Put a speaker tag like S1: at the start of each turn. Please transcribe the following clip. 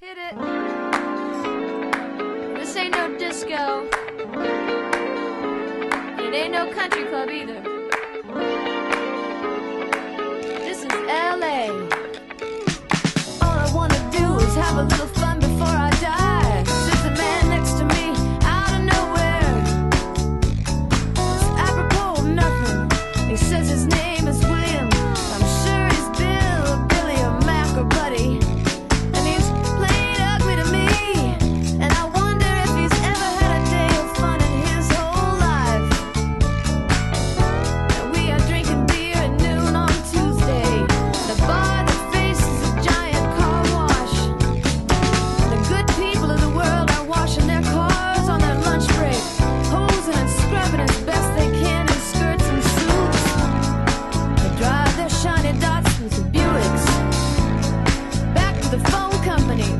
S1: Hit it. This ain't no disco. And it ain't no country club either. This is LA. All I wanna do is have a little fun before I die. There's a man next to me out of nowhere. It's apropos of nothing. He says his name is William. I'm sure he's Bill or Billy or Mac or Buddy. And he's plain ugly to me. And I wonder if he's ever had a day of fun in his whole life. And we are drinking beer at noon on Tuesday. The bar that faces a giant car wash. The good people of the world are washing their cars on their lunch break, hosing and scrubbing as best they can in skirts and suits. They drive their shiny Datsuns and Buicks back to the phone company